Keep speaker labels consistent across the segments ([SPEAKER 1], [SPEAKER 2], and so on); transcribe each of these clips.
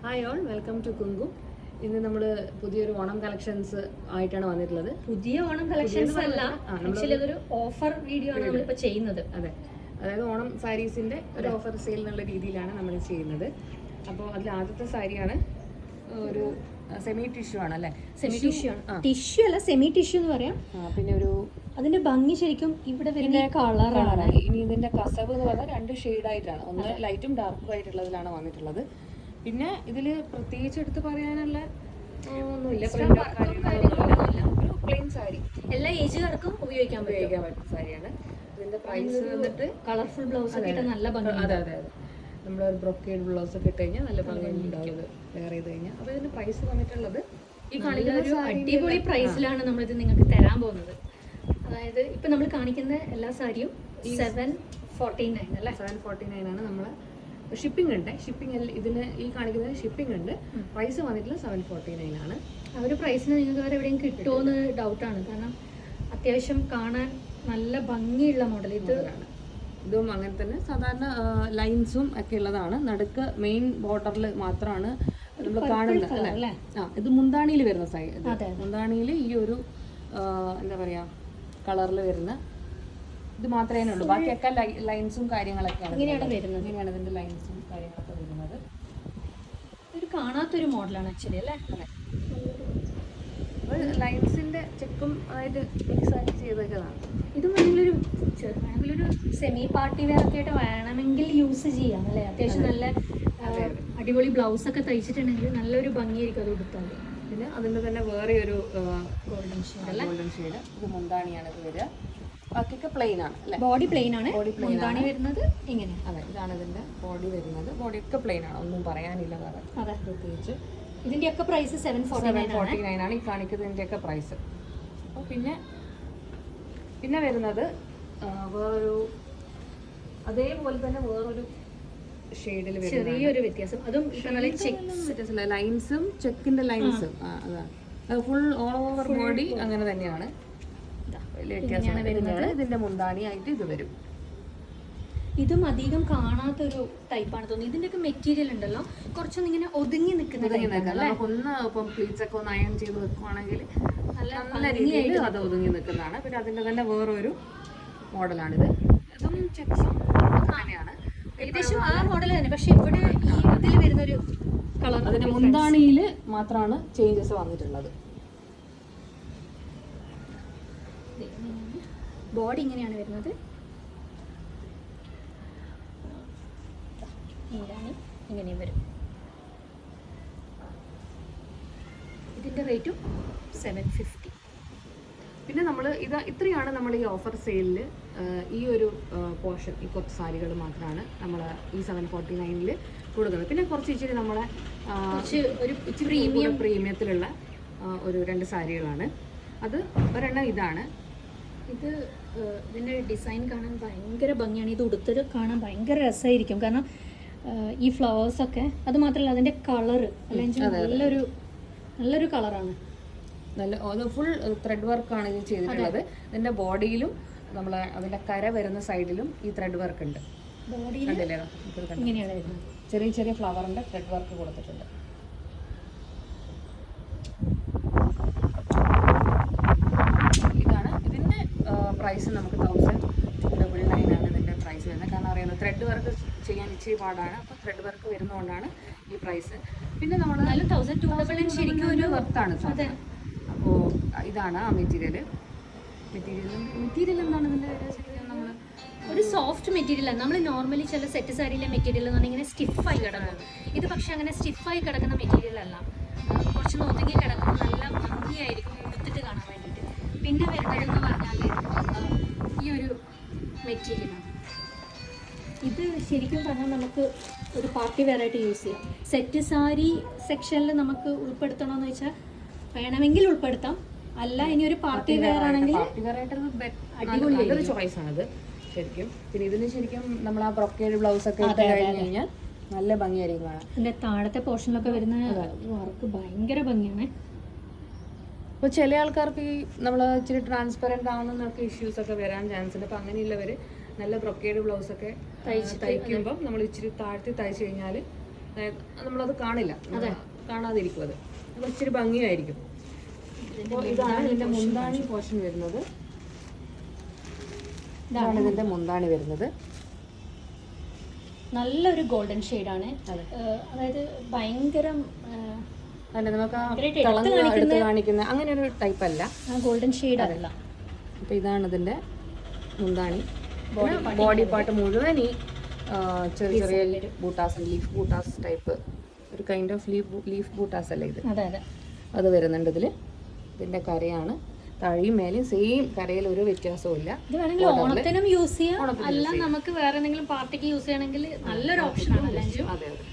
[SPEAKER 1] Hi all, welcome to Kunku. ഇന്ന് നമ്മൾ പുതിയൊരു ഓണം കളക്ഷൻസ് ആയിട്ടാണ് വന്നിട്ടുള്ളത്.
[SPEAKER 2] പുതിയ ഓണം കളക്ഷൻസ് അല്ല, ആക്ച്വലി അതൊരു ഓഫർ വീഡിയോ ആണ് നമ്മളിപ്പോൾ ചെയ്യുന്നത്.
[SPEAKER 1] അതെ, അതായത് ഓണം സാരീസിന്റെ ഒരു ഓഫർ സെയിൽ എന്നുള്ള രീതിയിലാണ് നമ്മൾ ചെയ്യുന്നത്. അപ്പോൾ അതിൽ ആദ്യത്തെ സാരിയാണ് ഒരു സെമി ടിഷ്യൂ ആണ് അല്ലേ?
[SPEAKER 2] സെമി ടിഷ്യൂ ആണ്, ടിഷ്യൂ അല്ല സെമി ടിഷ്യൂ എന്ന് പറയാം.
[SPEAKER 1] പിന്നെ ഒരു
[SPEAKER 2] അതിന്റെ ഭംഗി ശരിക്കും ഇവിടെ വരുന്ന കളറാണ്.
[SPEAKER 1] ഇനി ഇതിന്റെ കസവ് എന്ന് പറഞ്ഞാൽ 2 ഷെയ്ഡായിട്ടാണ്, ഒന്ന് ലൈറ്റും ഡാർക്കും ആയിട്ടുള്ളതിലാണ് വന്നിട്ടുള്ളത്. പിന്നെ ഇതിൽ പ്രത്യേകിച്ച് എടുത്ത് പറയാനുള്ള ഒന്നുമില്ല, ഒരു പ്ലെയിൻ സാരി
[SPEAKER 2] എല്ലാ ഏജുകാർക്കും ഉപയോഗിക്കാൻ
[SPEAKER 1] പറ്റുന്ന സാരിയാണ്. ഇതിന്റെ പ്രൈസ് വന്നിട്ട്
[SPEAKER 2] കളർഫുൾ ബ്ലൗസ് ഒക്കെ ഇട്ട് നല്ല ഭംഗി.
[SPEAKER 1] അതെ അതെ അതെ, നമ്മളൊരു ബ്രൊക്കേഡ് ബ്ലൗസ് ഒക്കെ ഇട്ട് കഴിഞ്ഞാൽ നല്ല ഭംഗി ഉണ്ടാവുന്നത് വെയർ ചെയ്ത് കഴിഞ്ഞാൽ. അപ്പോൾ ഇതിന്റെ പ്രൈസ് വന്നിട്ടുള്ളത്
[SPEAKER 2] ഈ കാണിക്കുന്ന ഒരു അടിപൊളി പ്രൈസിലാണ് നമ്മളിത് നിങ്ങൾക്ക് തരാൻ പോകുന്നത്. അതായത് ഇപ്പൊ നമ്മൾ കാണിക്കുന്ന എല്ലാ സാരിയും 749 അല്ലേ?
[SPEAKER 1] 749 ആണ്. നമ്മൾ ഷിപ്പിംഗ് ഉണ്ട്, ഷിപ്പിംഗ് ഇതിന് ഈ കാണിക്കുന്നത് ഷിപ്പിംഗ് ഉണ്ട്. പ്രൈസ് വന്നിട്ടുള്ള 749 ആണ്.
[SPEAKER 2] ആ ഒരു പ്രൈസിന് നിങ്ങൾക്ക് വേറെ എവിടെയും കിട്ടുമോ എന്ന് ഡൗട്ടാണ്. കാരണം അത്യാവശ്യം കാണാൻ നല്ല ഭംഗിയുള്ള മോഡൽ ഇതാണ്.
[SPEAKER 1] ഇതും അങ്ങനെ തന്നെ സാധാരണ ലൈൻസും ഒക്കെ ഉള്ളതാണ്. നടുക്ക് മെയിൻ ബോർഡറിൽ മാത്രമാണ് നമ്മൾ കാണുന്നത് അല്ലേ? ഇത് മുന്താണിയിൽ വരുന്ന സൈഡ്, മുന്താണിയിൽ ഈ ഒരു എന്താ പറയാ കളറിൽ വരുന്ന ഇത് മാത്രമേ ഉള്ളൂ. ബാക്കിയൊക്കെ ലൈൻസും കാര്യങ്ങളൊക്കെയാണ്
[SPEAKER 2] വരുന്നത്.
[SPEAKER 1] ഇങ്ങനെയാണ് ഇതിന്റെ ലൈൻസും കാര്യങ്ങളൊക്കെ വരുന്നത്.
[SPEAKER 2] ഒരു കാണാത്തൊരു മോഡലാണ് ആക്ച്വലി അല്ലേ?
[SPEAKER 1] ലൈൻസിന്റെ ചെക്കും അതായത് മിക്സ് ആക്കി ചെയ്തേക്കതാണ്.
[SPEAKER 2] ഇത് വേണമെങ്കിലൊരു സെമി പാർട്ടി വെയർ ഒക്കെ ആയിട്ട് വേണമെങ്കിൽ യൂസ് ചെയ്യാം അല്ലേ? അത്യാവശ്യം നല്ല അടിപൊളി ബ്ലൗസ് ഒക്കെ തയ്ച്ചിട്ടുണ്ടെങ്കിൽ നല്ലൊരു ഭംഗിയായിരിക്കും അത് കൊടുത്താൽ.
[SPEAKER 1] പിന്നെ അതിന്റെ തന്നെ വേറെ ഒരു
[SPEAKER 2] ഗോൾഡൻ
[SPEAKER 1] ഷെയ്ഡ് ഇത് മുന്താണിയാണ് ഇത് വരിക. ബാക്കിയൊക്കെ പ്ലെയിൻ ആണ് അല്ലേ?
[SPEAKER 2] ബോഡി പ്ലെയിൻ ആണ്, മുന്താണി വരുന്നത് ഇങ്ങനെ.
[SPEAKER 1] അതെ, ഇതാണ് ഇതിന്റെ ബോഡി വരുന്നത്. ബോഡി ഒക്കെ പ്ലെയിൻ ആണ്, ഒന്നും പറയാനില്ല വേറെ.
[SPEAKER 2] അതെ,
[SPEAKER 1] പ്രത്യേകിച്ച്
[SPEAKER 2] ഇതിന്റെയൊക്കെ പ്രൈസ് 749
[SPEAKER 1] ആണ്. ഈ കാണിക്കുന്നതിന്റെയൊക്കെ പ്രൈസ്. അപ്പോൾ പിന്നെ വരുന്നത് വേറൊരു അതേപോലെ തന്നെ വേറൊരു ഷെയ്ഡിൽ
[SPEAKER 2] ചെറിയൊരു വ്യത്യാസം. അതും
[SPEAKER 1] ലൈൻസും ചെക്കിന്റെ ലൈൻസും അതാണ്. ഫുൾ ഓൾ ഓവർ ബോഡി അങ്ങനെ തന്നെയാണ്. ഇതിന്റെ മുന്താണി ആയിട്ട് ഇത് വരും.
[SPEAKER 2] ഇതും അധികം കാണാത്തൊരു ടൈപ്പാണ് തോന്നുന്നത്. ഇതിന്റെയൊക്കെ മെറ്റീരിയൽ ഉണ്ടല്ലോ കുറച്ചൊന്നും ഇങ്ങനെ ഒതുങ്ങി നിൽക്കുന്നത്.
[SPEAKER 1] ഒന്ന് ഇപ്പം പ്ലീറ്റ്സ് ഒക്കെ ഒന്ന് അയൺ ചെയ്ത് വെക്കുവാണെങ്കിൽ നല്ല രീതിയിൽ അത് ഒതുങ്ങി നിൽക്കുന്നതാണ്. പിന്നെ അതിന്റെ തന്നെ വേറൊരു മോഡലാണിത്. ഇതും ചെക്സും അങ്ങനെയാണ്
[SPEAKER 2] ഏകദേശം ആ മോഡൽ തന്നെ. പക്ഷെ ഇവിടെ ഈ ഇതിൽ വരുന്നൊരു കളർ
[SPEAKER 1] അതിന്റെ മുന്താണിയിൽ മാത്രമാണ് ചേഞ്ചസ് വന്നിട്ടുള്ളത്.
[SPEAKER 2] ബോഡി ഇങ്ങനെയാണ് വരുന്നത്. ഇങ്ങനെയും വരും. ഇതിന്റെ റേറ്റും 750.
[SPEAKER 1] പിന്നെ നമ്മൾ ഇത്രയാണ് നമ്മൾ ഈ ഓഫർ സെയിലിൽ ഈ ഒരു പോർഷൻ, ഈ കുറച്ച് സാരികൾ മാത്രമാണ് നമ്മൾ ഈ 749 കൊടുക്കുന്നത്. പിന്നെ ഇച്ചിരി നമ്മളെ പ്രീമിയത്തിലുള്ള ഒരു 2 സാരികളാണ്. അത് ഒരെണ്ണം ഇതാണ്.
[SPEAKER 2] ഇതിൻ്റെ ഡിസൈൻ കാണാൻ ഭയങ്കര ഭംഗിയാണ്. ഇത് ഉടുത്തത് കാണാൻ ഭയങ്കര രസമായിരിക്കും. കാരണം ഈ ഫ്ലവേഴ്സൊക്കെ, അത് മാത്രമല്ല അതിൻ്റെ കളറ് അല്ലെങ്കിൽ നല്ലൊരു കളറാണ്.
[SPEAKER 1] നല്ല ഫുൾ ത്രെഡ് വർക്കാണ് ഇത് ചെയ്തിട്ടുള്ളത്. ഇതിൻ്റെ ബോഡിയിലും നമ്മൾ അതിൻ്റെ കര വരുന്ന സൈഡിലും ഈ ത്രെഡ് വർക്ക് ഉണ്ട്.
[SPEAKER 2] ഇങ്ങനെയാണ് വരുന്നത്.
[SPEAKER 1] ചെറിയ ചെറിയ ഫ്ലവറിൻ്റെ ത്രെഡ് വർക്ക് കൊടുത്തിട്ടുണ്ട്. പ്രൈസ് നമുക്ക് 1299 ആണ് ഇതിൻ്റെ പ്രൈസ് വരുന്നത്. കാരണം അറിയാലോ, ത്രെഡ് വർക്ക് ചെയ്യാൻ ഇച്ചിരി പാടാണ്. അപ്പോൾ ത്രെഡ് വർക്ക് വരുന്നതുകൊണ്ടാണ് ഈ പ്രൈസ്. പിന്നെ നമ്മൾ
[SPEAKER 2] 1200 ശരിക്കും ഒരു
[SPEAKER 1] വർത്താണ്. അപ്പോൾ ഇതാണ് ആ മെറ്റീരിയൽ എന്താണ് ഇതിൻ്റെ ശരിക്കും നമ്മൾ
[SPEAKER 2] ഒരു സോഫ്റ്റ് മെറ്റീരിയലാണ്. നമ്മൾ നോർമലി ചില സെറ്റ് സാരിയിലെ മെറ്റീരിയൽ എന്ന് പറഞ്ഞാൽ ഇങ്ങനെ സ്റ്റിഫായി കിടക്കും. ഇത് പക്ഷെ അങ്ങനെ സ്റ്റിഫായി കിടക്കുന്ന മെറ്റീരിയൽ അല്ല, കുറച്ച് ഒതുങ്ങി കിടക്കും. നല്ല ഭംഗിയായിരിക്കും ഉടുത്തിട്ട് കാണാൻ വേണ്ടിയിട്ട്. പിന്നെ വരുന്നതെന്ന് പറഞ്ഞാൽ ഈ ഒരു മെറ്റീരിയലാണ്. ഇത് ശരിക്കും പറഞ്ഞാൽ നമുക്ക് ഒരു പാർട്ടി വെയർ ആയിട്ട് യൂസ് ചെയ്യാം. സെറ്റ് സാരി സെക്ഷനിൽ നമുക്ക് ഉൾപ്പെടുത്തണമെന്ന് വെച്ചാൽ വേണമെങ്കിൽ ഉൾപ്പെടുത്താം. അല്ല, ഇനി ഒരു പാർട്ടി വെയർ ആണെങ്കിൽ
[SPEAKER 1] അടിപൊളി ചോയ്സ് ആണത് ശരിക്കും. പിന്നെ ഇതിന് ശരിക്കും നമ്മൾ ആ ബ്രൊക്കേഡ് ബ്ലൗസ് ഒക്കെ ഇട്ട് കഴിഞ്ഞ് കഴിഞ്ഞാൽ നല്ല ഭംഗിയായിരിക്കും കാണാൻ.
[SPEAKER 2] ഇതിൻ്റെ താഴത്തെ പോർഷനിലൊക്കെ വരുന്ന വർക്ക് ഭയങ്കര ഭംഗിയാണ്.
[SPEAKER 1] അപ്പോൾ ചില ആൾക്കാർക്ക് ഈ നമ്മൾ ഇച്ചിരി ട്രാൻസ്പെറൻറ്റ് ആവുന്നതൊക്കെ ഇഷ്യൂസ് ഒക്കെ വരാൻ ചാൻസ് ഉണ്ട്. അപ്പോൾ അങ്ങനെയുള്ളവർ നല്ല ബ്രൊക്കേഡ് ബ്ലൗസൊക്കെ തയ്ക്കുമ്പം നമ്മൾ ഇച്ചിരി താഴ്ത്തി തയ്ച്ചു കഴിഞ്ഞാൽ അതായത് നമ്മളത് കാണില്ല, കാണാതിരിക്കും. അത് അപ്പോൾ ഇച്ചിരി ഭംഗിയായിരിക്കും. അപ്പോൾ ഇതാണ് ഇതിൻ്റെ മുന്താണി പോർഷൻ വരുന്നത്. ഇതാണ് ഇതിൻ്റെ മുന്താണി വരുന്നത്.
[SPEAKER 2] നല്ലൊരു ഗോൾഡൻ ഷെയ്ഡാണ്. അതായത് ഭയങ്കര
[SPEAKER 1] അല്ല, നമുക്ക് ആ എടുത്ത് കാണിക്കുന്ന അങ്ങനെ ഒരു ടൈപ്പ് അല്ല,
[SPEAKER 2] ഗോൾഡൻ ഷെയ്ഡ് അല്ല.
[SPEAKER 1] അപ്പോൾ ഇതാണ് ഇതിൻ്റെ മുന്താണി. ബോഡി പാർട്ട് മുഴുവൻ ഈ ചെറിയ ചെറിയ ബൂട്ടാസ്, ലീഫ് ബൂട്ടാസ് ടൈപ്പ്, ഒരു കൈൻഡ് ഓഫ് ലീഫ് ബൂട്ടാസ് അല്ലേ ഇത്, അത് വരുന്നുണ്ട് ഇതിൽ. ഇതിൻ്റെ കരയാണ് താഴെയും മേലെയും സെയിം കരയിൽ, ഒരു വ്യത്യാസവും ഇല്ല.
[SPEAKER 2] ഇത് വേണമെങ്കിൽ ഓണത്തിനും യൂസ് ചെയ്യാം, അല്ല നമുക്ക് വേറെ എന്തെങ്കിലും പാർട്ടിക്ക് യൂസ് ചെയ്യണമെങ്കിൽ നല്ലൊരു ഓപ്ഷനാണ്.
[SPEAKER 1] അതെ അതെ.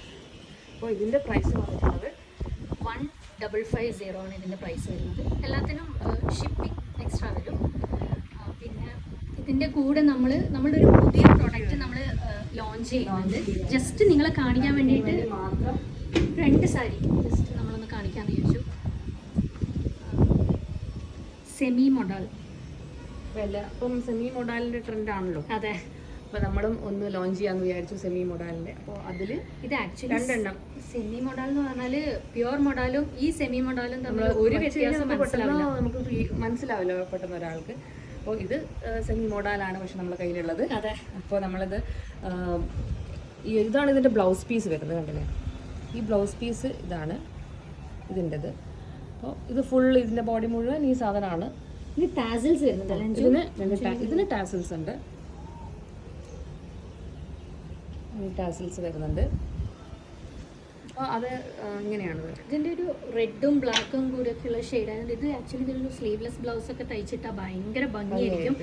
[SPEAKER 1] അപ്പോൾ ഇതിൻ്റെ പ്രൈസ് വന്നിട്ടുള്ളത്
[SPEAKER 2] 1550 ആണ് ഇതിൻ്റെ പ്രൈസ് വരുന്നത്. എല്ലാത്തിനും ഷിപ്പിംഗ് എക്സ്ട്രാ വരും. പിന്നെ ഇതിൻ്റെ കൂടെ നമ്മളുടെ ഒരു പുതിയ പ്രൊഡക്റ്റ് നമ്മൾ ലോഞ്ച് ചെയ്യുന്നുണ്ട്. ജസ്റ്റ് നിങ്ങളെ കാണിക്കാൻ വേണ്ടിയിട്ട് 2 സാരി ജസ്റ്റ് നമ്മളൊന്ന് കാണിക്കാമെന്ന് വിചാരിച്ചു. Semi modal.
[SPEAKER 1] അപ്പം സെമി മൊഡാലിൻ്റെ ട്രെൻഡാണല്ലോ.
[SPEAKER 2] അതെ.
[SPEAKER 1] അപ്പോൾ നമ്മളും ഒന്ന് ലോഞ്ച് ചെയ്യാമെന്ന് വിചാരിച്ചു സെമി മൊഡാലിൻ്റെ. അപ്പോൾ അതിൽ
[SPEAKER 2] ഇത് ആക്ച്വലി
[SPEAKER 1] 2 എണ്ണം.
[SPEAKER 2] സെമി മൊഡാൽ എന്ന് പറഞ്ഞാൽ പ്യുവർ മൊഡാലും ഈ സെമി മൊഡാലും തമ്മിൽ ഒരു വ്യത്യാസം
[SPEAKER 1] നമുക്ക് മനസ്സിലാവില്ല പെട്ടെന്ന് ഒരാൾക്ക്. അപ്പോൾ ഇത് സെമി മോഡലാണ് പക്ഷെ നമ്മുടെ കയ്യിലുള്ളത്.
[SPEAKER 2] അതെ.
[SPEAKER 1] അപ്പോൾ നമ്മളിത് ഇതാണ് ഇതിൻ്റെ ബ്ലൗസ് പീസ് വരുന്നത്, കണ്ടില്ലേ? ഈ ബ്ലൗസ് പീസ് ഇതാണ് ഇതിൻ്റെത്. അപ്പോൾ ഇത് ഫുൾ ഇതിൻ്റെ ബോഡി മുഴുവൻ ഈ സാധനമാണ്.
[SPEAKER 2] ഇത് ടാസിൽസ് വരുന്നുണ്ട്.
[SPEAKER 1] ഇതിന് ടാസിൽസ് ഉണ്ട്, ടാസിൽസ് വരുന്നുണ്ട്. അപ്പോൾ അത് ഇങ്ങനെയാണ്.
[SPEAKER 2] ഇതിൻ്റെ ഒരു റെഡും ബ്ലാക്കും കൂടിയൊക്കെയുള്ള ഷെയ്ഡാണ്. ഇത് ആക്ച്വലി ഇതിലൊരു സ്ലീവ്ലെസ് ബ്ലൗസ് ഒക്കെ തയ്ച്ചിട്ടാൽ ഭയങ്കര ഭംഗിയായിരിക്കും.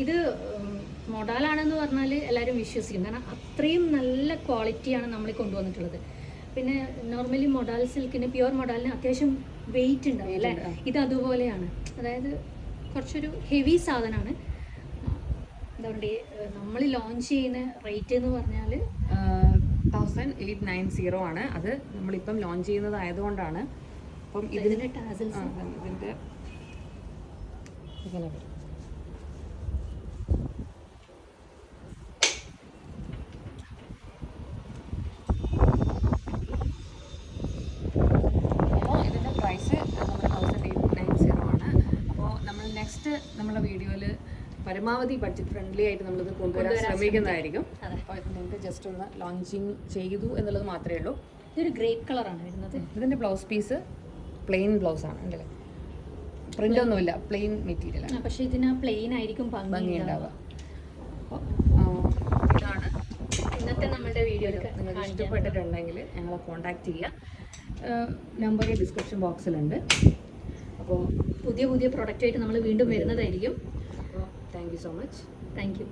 [SPEAKER 2] ഇത് മൊഡാലാണെന്ന് പറഞ്ഞാൽ എല്ലാവരും വിശ്വസിക്കും, കാരണം അത്രയും നല്ല ക്വാളിറ്റിയാണ് നമ്മൾ കൊണ്ടുവന്നിട്ടുള്ളത്. പിന്നെ നോർമലി മൊഡാൽ സിൽക്കിന്, പ്യുവർ മൊഡാലിന് അത്യാവശ്യം വെയിറ്റ് ഉണ്ടാവും അല്ലേ? ഇത് അതുപോലെയാണ്, അതായത് കുറച്ചൊരു ഹെവി സാധനമാണ്. അതുകൊണ്ട് നമ്മൾ ലോഞ്ച് ചെയ്യുന്ന റേറ്റ് എന്ന് പറഞ്ഞാൽ
[SPEAKER 1] 1890 ആണ്. അത് നമ്മളിപ്പം ലോഞ്ച് ചെയ്യുന്നത് ആയതുകൊണ്ടാണ്. അപ്പം ഇതിൻ്റെ ടാസിൽസ് ഇതിൻ്റെ ഇങ്ങനെ വരും. അപ്പോൾ ഇതിൻ്റെ പ്രൈസ് നമ്മുടെ 1890 ആണ്. അപ്പോൾ നമ്മൾ നെക്സ്റ്റ് നമ്മുടെ വീഡിയോയിൽ പരമാവധി ബഡ്ജറ്റ് ഫ്രണ്ട്ലി ആയിട്ട് നമ്മളിത് കൊണ്ടുവരാൻ ശ്രമിക്കുന്നതായിരിക്കും. അപ്പോൾ നിങ്ങൾക്ക് ജസ്റ്റ് ഒന്ന് ലോഞ്ചിങ് ചെയ്തു എന്നുള്ളത് മാത്രമേ ഉള്ളൂ.
[SPEAKER 2] ഇതൊരു ഗ്രേപ്പ് കളറാണ് വരുന്നത്.
[SPEAKER 1] ഇതിൻ്റെ ബ്ലൗസ് പീസ് പ്ലെയിൻ ബ്ലൗസാണ്, ഉണ്ടല്ലേ? പ്രിൻ്റ് ഒന്നുമില്ല, പ്ലെയിൻ മെറ്റീരിയലാണ്.
[SPEAKER 2] പക്ഷേ ഇതിന് പ്ലെയിൻ ആയിരിക്കും ഭംഗി ഉണ്ടാവുക.
[SPEAKER 1] അപ്പോൾ ഇതാണ്
[SPEAKER 2] ഇന്നത്തെ നമ്മുടെ വീഡിയോ.
[SPEAKER 1] നിങ്ങൾക്ക് ഇഷ്ടപ്പെട്ടിട്ടുണ്ടെങ്കിൽ ഞങ്ങളെ കോൺടാക്ട് ചെയ്യുക. നമ്പർ ഡിസ്ക്രിപ്ഷൻ ബോക്സിലുണ്ട്. അപ്പോൾ
[SPEAKER 2] പുതിയ പുതിയ പ്രൊഡക്റ്റായിട്ട് നമ്മൾ വീണ്ടും വരുന്നതായിരിക്കും.
[SPEAKER 1] Thank you so much.
[SPEAKER 2] Thank you.